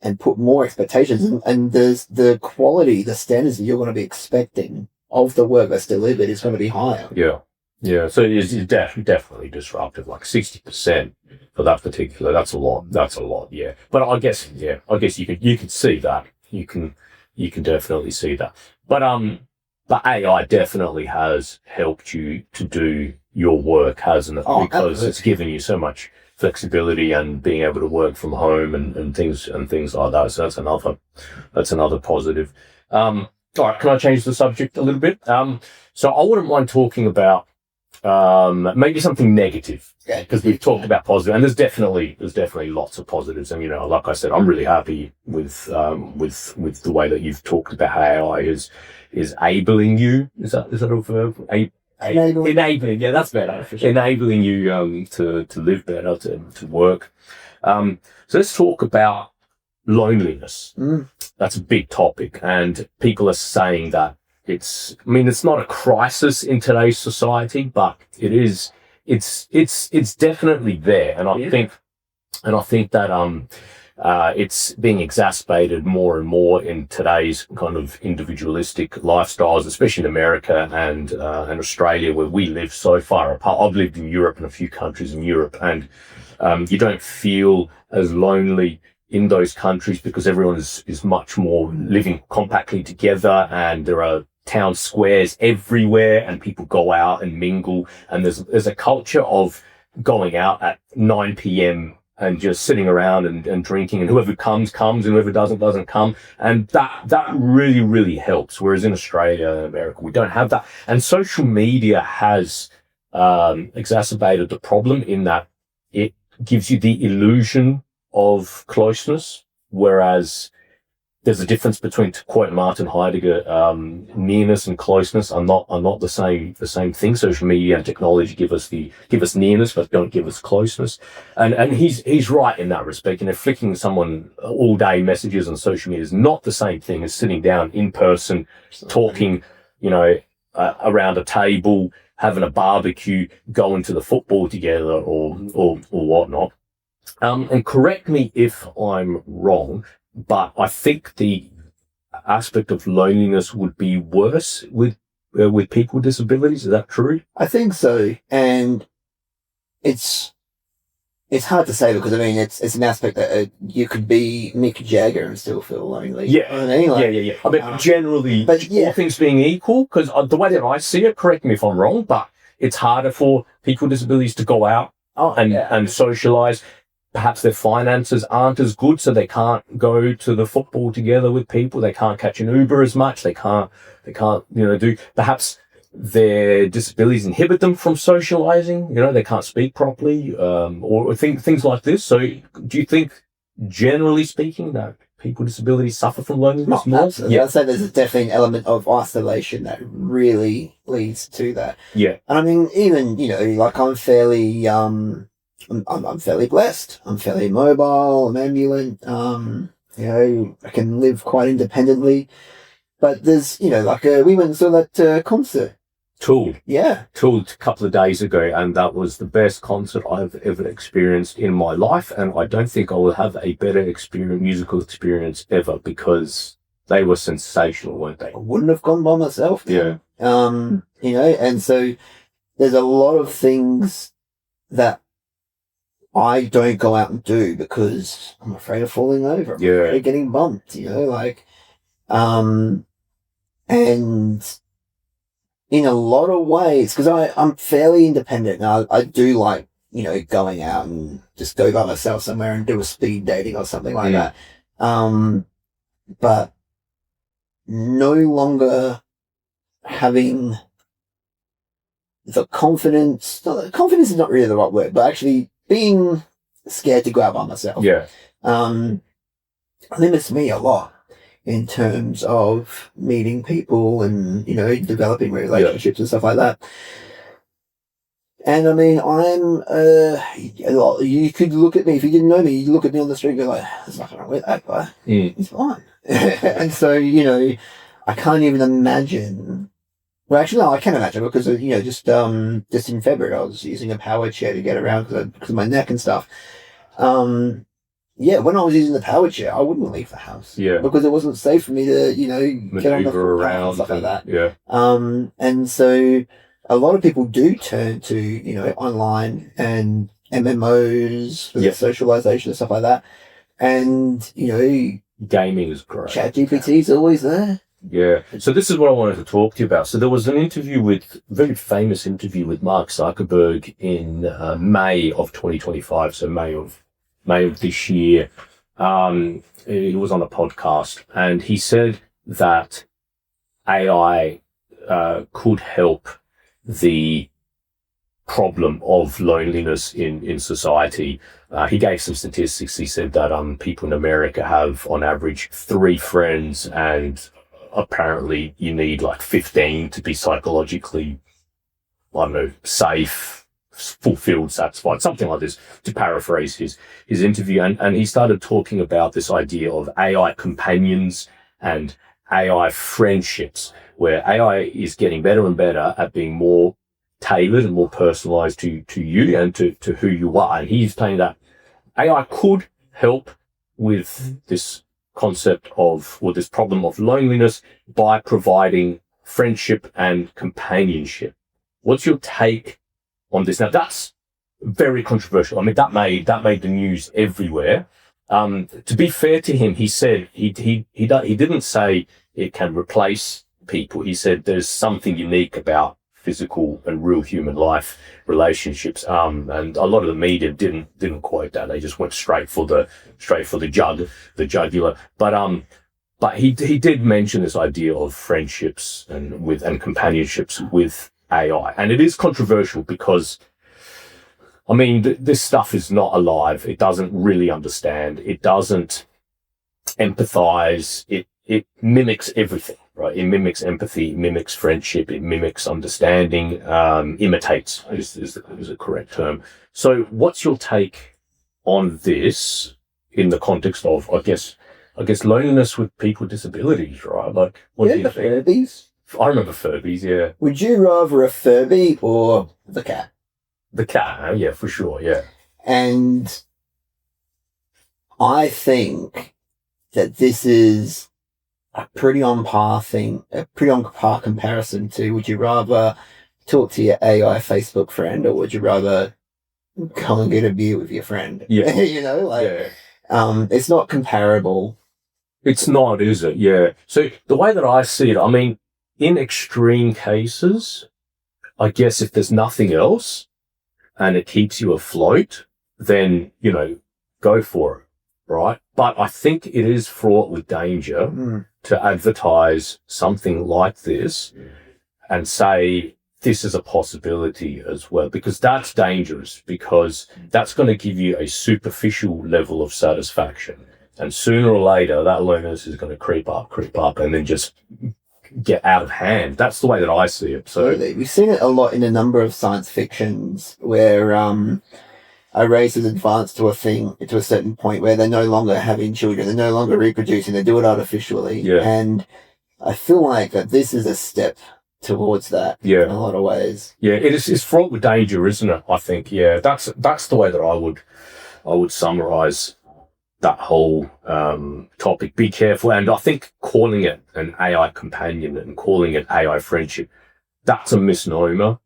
and put more expectations. And there's the quality, the standards that you're going to be expecting of the work that's delivered is going to be higher. Yeah. Yeah. So it's definitely disruptive, like 60% for that particular. That's a lot. Yeah. But I guess you could see that. You can definitely see that. But AI definitely has helped you to do your work, hasn't it? Because absolutely. It's given you so much flexibility and being able to work from home and things like that. So that's another positive. All right, can I change the subject a little bit? So I wouldn't mind talking about maybe something negative, because we've talked about positive, and there's definitely lots of positives. And like I said, I'm really happy with the way that you've talked about how AI is enabling you. Is that a verb? Enabling, yeah, that's better. Sure. Enabling you to live better, to work. So let's talk about loneliness. That's a big topic, and people are saying that it's not a crisis in today's society, but it's definitely there. And I think that it's being exacerbated more and more in today's kind of individualistic lifestyles, especially in America and Australia, where we live so far apart. I've lived in Europe and a few countries in Europe, and you don't feel as lonely in those countries because everyone is much more living compactly together, and there are town squares everywhere, and people go out and mingle, and there's a culture of going out at 9 p.m. and just sitting around and drinking, and whoever comes, and whoever doesn't come. And that really, really helps. Whereas in Australia and America, we don't have that. And social media has exacerbated the problem in that it gives you the illusion of closeness, whereas there's a difference between, to quote Martin Heidegger, nearness and closeness are not the same thing. Social media and technology give us nearness, but don't give us closeness. And he's right in that respect. Flicking someone all day messages on social media is not the same thing as sitting down in person, talking, around a table, having a barbecue, going to the football together, or whatnot. And correct me if I'm wrong, but I think the aspect of loneliness would be worse with people with disabilities. Is that true? I think so, and it's hard to say because it's an aspect that you could be Mick Jagger and still feel lonely. Yeah, yeah. I mean, generally, all things being equal, because the way that I see it, correct me if I'm wrong, but it's harder for people with disabilities to go out and socialize. Perhaps their finances aren't as good, so they can't go to the football together with people. They can't catch an Uber as much. They can't, do, perhaps their disabilities inhibit them from socializing. They can't speak properly, or things like this. So do you think, generally speaking, that people with disabilities suffer from loneliness more? Absolutely. Yeah. I'd say there's definitely an element of isolation that really leads to that. Yeah. And I mean, even, like I'm fairly, I'm fairly blessed. I'm fairly mobile. I'm ambulant. I can live quite independently. But there's, we went and saw that concert. Tool. Yeah. Tool a couple of days ago, and that was the best concert I've ever experienced in my life. And I don't think I will have a better musical experience ever, because they were sensational, weren't they? I wouldn't have gone by myself. Yeah. And so there's a lot of things that I don't go out and do because I'm afraid of falling over. I'm afraid of getting bumped, and in a lot of ways, because I'm fairly independent, and I do like going out and just go by myself somewhere and do a speed dating or something like that. But no longer having the confidence. Confidence is not really the right word, but actually being scared to go out by myself. Yeah. Limits me a lot in terms of meeting people and, developing relationships and stuff like that. And I mean, you could look at me, if you didn't know me, you look at me on the street and go like, there's nothing wrong with that guy. He's fine. And so, I can't even imagine. Well, actually, no, I can imagine because, just in February, I was using a power chair to get around because of my neck and stuff. Yeah, when I was using the power chair, I wouldn't leave the house. Yeah. Because it wasn't safe for me to, get on the around and stuff like that. Yeah. And so a lot of people do turn to, online and MMOs for the socialization and stuff like that. And, gaming is great. ChatGPT is always there. Yeah. So this is what I wanted to talk to you about. So there was an very famous interview with Mark Zuckerberg in May of 2025. So May of this year. He was on a podcast and he said that AI could help the problem of loneliness in society. He gave some statistics. He said that people in America have on average 3 friends, and apparently you need like 15 to be psychologically, safe, fulfilled, satisfied, something like this, to paraphrase his interview. And he started talking about this idea of AI companions and AI friendships, where AI is getting better and better at being more tailored and more personalized to you and to who you are. And he's saying that AI could help with this concept of, or this problem of loneliness, by providing friendship and companionship. What's your take on this? Now, that's very controversial. I mean, that made the news everywhere. To be fair to him, he said he didn't say it can replace people. He said there's something unique about physical and real human life relationships. And a lot of the media didn't quote that. They just went straight for the jugular. But he did mention this idea of friendships and companionships with AI. And it is controversial because, I mean, this stuff is not alive. It doesn't really understand. It doesn't empathize. It mimics everything, right? It mimics empathy, it mimics friendship, it mimics understanding, imitates is a correct term. So what's your take on this in the context of, I guess loneliness with people with disabilities, right? Like, what do you think? Furbies? I remember Furbies, yeah. Would you rather a Furby or the cat? The cat, yeah, for sure, yeah. And I think that this is a pretty on par comparison to, would you rather talk to your AI Facebook friend or would you rather go and get a beer with your friend? Yeah. It's not comparable. It's not, is it? Yeah. So the way that I see it, I mean, in extreme cases, I guess if there's nothing else and it keeps you afloat, then, go for it, right? But I think it is fraught with danger to advertise something like this and say this is a possibility as well, because that's dangerous, because that's going to give you a superficial level of satisfaction. And sooner or later, that loneliness is going to creep up, and then just get out of hand. That's the way that I see it. So absolutely. We've seen it a lot in a number of science fictions where a race is advanced to a certain point where they're no longer having children, they're no longer reproducing, they do it artificially. Yeah. And I feel like that this is a step towards that in a lot of ways. Yeah, it's fraught with danger, isn't it? I think, yeah, that's the way that I would summarize that whole topic. Be careful. And I think calling it an AI companion and calling it AI friendship, that's a misnomer.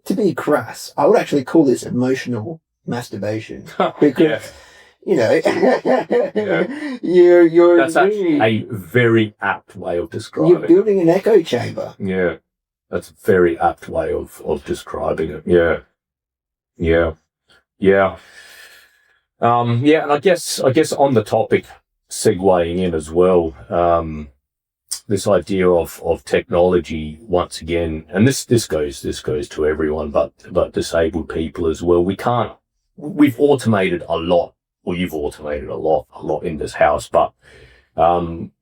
To be crass, I would actually call this emotional masturbation. Because, you're that's actually a very apt way of describing it. You're building an echo chamber. Yeah. That's a very apt way of describing it. Yeah. Yeah. Yeah. And I guess on the topic, segueing in as well, this idea of technology once again, and this goes to everyone, but disabled people as well. We've automated a lot, or you've automated a lot in this house, but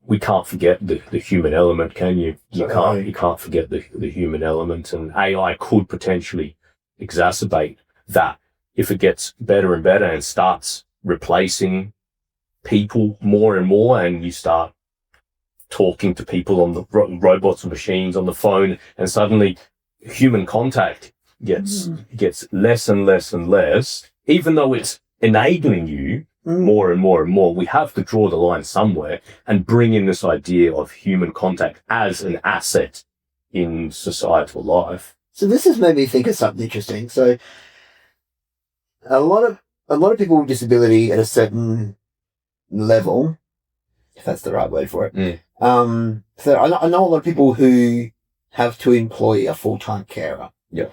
we can't forget the human element, can you? You can't forget the human element, and AI could potentially exacerbate that if it gets better and better and starts replacing people more and more, and you start talking to people on the robots and machines on the phone, and suddenly human contact gets less and less and less, even though it's enabling you more and more and more. We have to draw the line somewhere and bring in this idea of human contact as an asset in societal life. So this has made me think of something interesting. So a lot of people with disability at a certain level, if that's the right word for it. So I know a lot of people who have to employ a full-time carer. Yeah.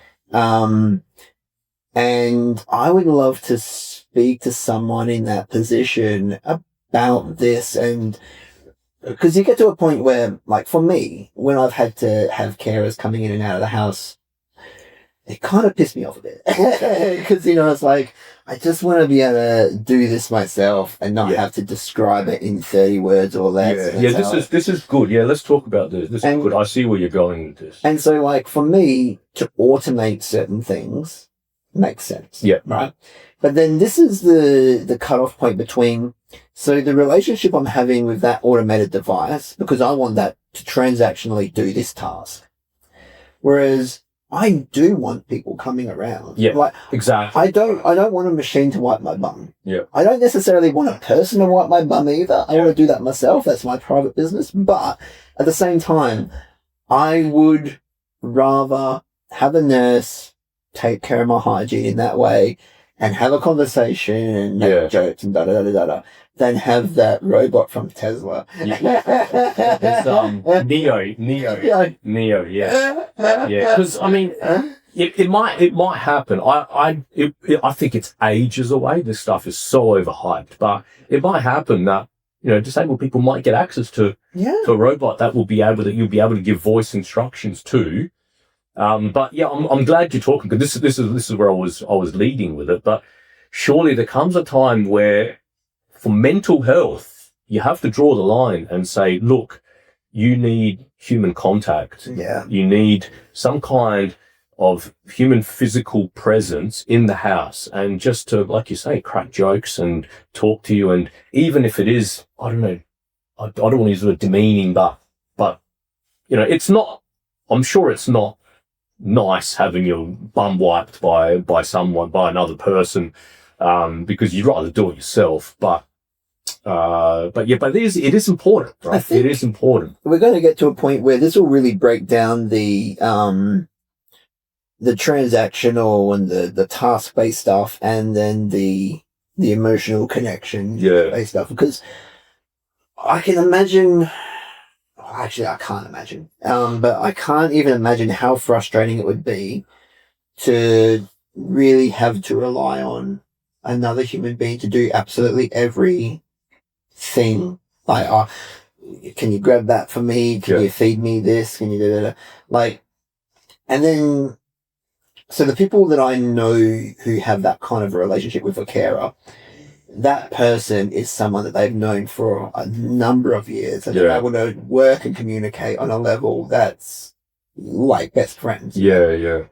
And I would love to speak to someone in that position about this, and because you get to a point where, like for me, when I've had to have carers coming in and out of the house, it kind of pissed me off a bit. Because, it's like, I just want to be able to do this myself and not have to describe it in 30 words or less. Yeah, this is good. Yeah, let's talk about this. This is good. I see where you're going with this. And so, like, for me, to automate certain things makes sense. Yeah. Right? But then this is the cutoff point between, so the relationship I'm having with that automated device, because I want that to transactionally do this task. Whereas I do want people coming around. Yeah, like, exactly. I don't want a machine to wipe my bum. Yeah. I don't necessarily want a person to wipe my bum either. I want to do that myself. That's my private business. But at the same time, I would rather have a nurse take care of my hygiene in that way and have a conversation and make jokes and da-da-da-da-da than have that robot from Tesla. Neo, yeah. Because, I mean, it might happen. I think it's ages away. This stuff is so overhyped, but it might happen that, disabled people might get access to a robot that you'll be able to give voice instructions to. But yeah, I'm glad you're talking, because this is where I was leading with it. But surely there comes a time where, for mental health, you have to draw the line and say, look, you need human contact. Yeah. You need some kind of human physical presence in the house, and just to, like you say, crack jokes and talk to you. And even if it is, I don't know, I don't want to use the word demeaning, but it's not, I'm sure it's not nice having your bum wiped by someone, by another person, because you'd rather do it yourself. But it is important, right? I think it is important. We're going to get to a point where this will really break down the transactional and the task-based stuff, and then the emotional connection-based stuff. Because I can imagine. Actually, I can't imagine. But I can't even imagine how frustrating it would be to really have to rely on another human being to do absolutely every thing. Like, can you grab that for me? Can you feed me this? Can you do that? Like, and then, so the people that I know who have that kind of a relationship with a carer, that person is someone that they've known for a number of years, and they're able to work and communicate on a level that's like best friends. That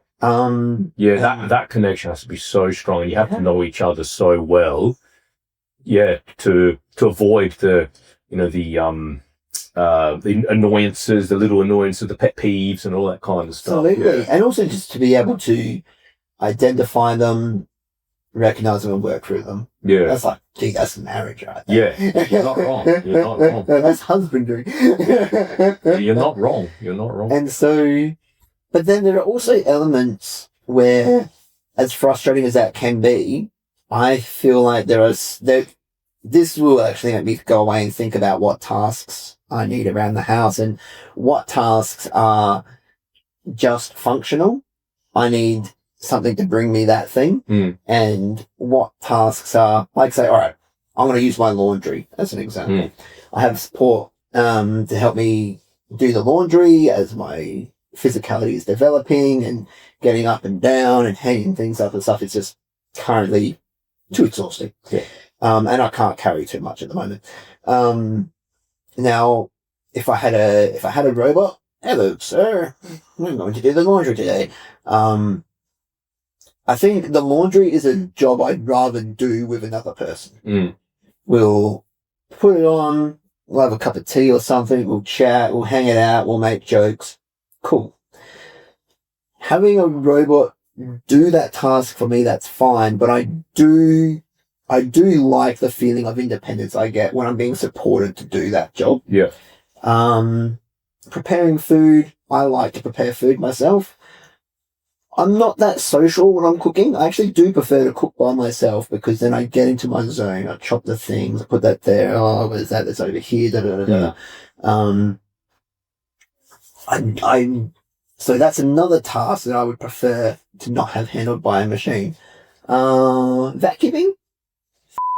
connection has to be so strong, and you have to know each other so well, to avoid the annoyances, the little annoyances, the pet peeves, and all that kind of stuff. Absolutely, and also just to be able to identify them, recognize them, and work through them. Yeah. That's like, gee, that's marriage right there. Yeah. You're not wrong. You're not wrong. That's husbandry. You're not wrong. You're not wrong. And so, but then there are also elements where, as frustrating as that can be, I feel like this will actually make me go away and think about what tasks I need around the house and what tasks are just functional. I need something to bring me that thing, and what tasks are, like say, all right, I'm going to use my laundry as an example. I have support to help me do the laundry as my physicality is developing and getting up and down and hanging things up and stuff. It's just currently too exhausting. And I can't carry too much at the moment. Now, if I had a robot, hello, sir, I'm going to do the laundry today. I think the laundry is a job I'd rather do with another person. We'll put it on, we'll have a cup of tea or something, we'll chat, we'll hang it out, we'll make jokes. Cool. Having a robot do that task for me, that's fine, but I do like the feeling of independence I get when I'm being supported to do that job. Preparing food, I like to prepare food myself. I'm not that social when I'm cooking. I actually do prefer to cook by myself because then I get into my zone. I chop the things, I put that there. Oh, what is that? That's over here. So that's another task that I would prefer to not have handled by a machine. Vacuuming?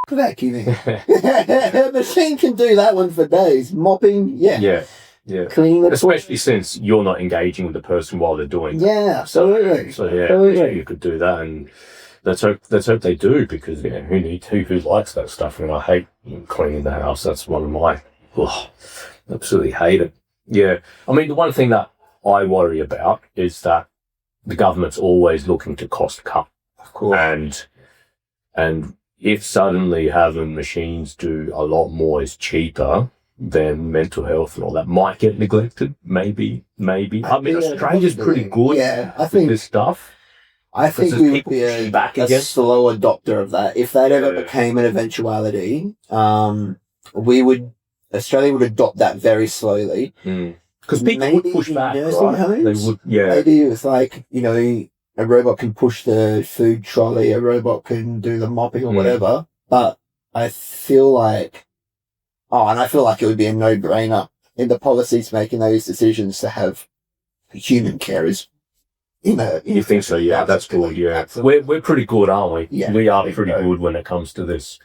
Vacuuming. Machine can do that one for days. Mopping? Yeah. Cleaning the especially since you're not engaging with the person while they're doing it. Absolutely. So you could do that, and let's hope they do, because who likes that stuff? I mean, I hate cleaning the house. That's one of my absolutely hate it. I mean, the one thing that I worry about is that the government's always looking to cost cut. Of course. And if suddenly having machines do a lot more is cheaper, then mental health and all that might get neglected. Maybe. I mean, Australia's pretty good I think with this stuff. I think we would be a slow adopter of that. If that ever became an eventuality, Australia would adopt that very slowly. Because people would push back, right? They would, Maybe it's like, a robot can push the food trolley, a robot can do the mopping or whatever. But I feel like it would be a no-brainer in the policies making those decisions to have human carers. You think so? Yeah, that's good. Yeah, we're pretty good, aren't we? Yeah, we are pretty good when it comes to this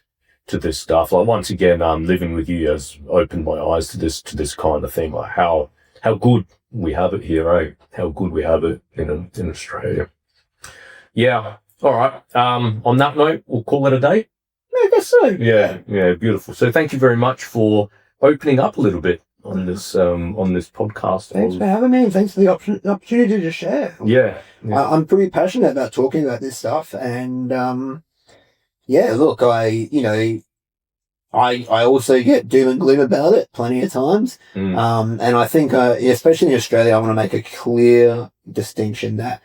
stuff. Like, once again, living with you has opened my eyes to this kind of thing. Like how good we have it here, eh? How good we have it in Australia. Yeah. All right. On that note, we'll call it a day. I guess so. Yeah, beautiful. So thank you very much for opening up a little bit on this podcast. Thanks for having me, and thanks for the opportunity to share. Yeah. I'm pretty passionate about talking about this stuff, and look, I also get doom and gloom about it plenty of times, and I think, especially in Australia, I want to make a clear distinction that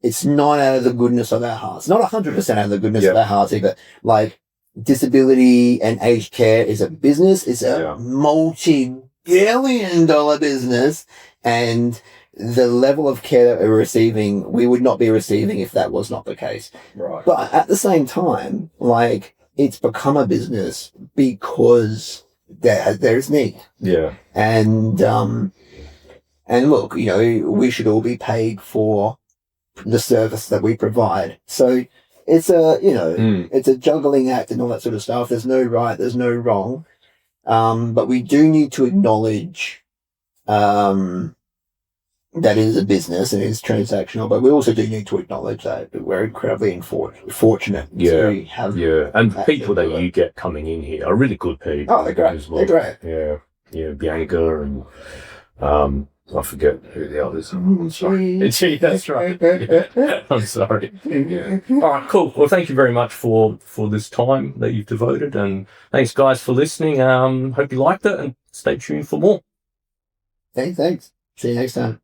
it's not out of the goodness of our hearts, not 100% out of the goodness of our hearts either. Like, disability and aged care is a business. It's a multi-billion-dollar business, and the level of care that we're receiving, we would not be receiving if that was not the case. Right. But at the same time, like, it's become a business because there's need. Yeah. And look, we should all be paid for the service that we provide. So it's it's a juggling act and all that sort of stuff. There's no right, there's no wrong. But we do need to acknowledge, that it is a business and it is transactional, but we also do need to acknowledge that we're incredibly fortunate to have. Yeah. And people that you get coming in here are really good people. Oh, they're great. As well. They're great. Yeah. Yeah. Bianca and, I forget who the others are. I'm sorry. Gee, that's right. Yeah. I'm sorry. Yeah. All right, cool. Well, thank you very much for this time that you've devoted, and thanks, guys, for listening. Hope you liked it, and stay tuned for more. Thanks. See you next time.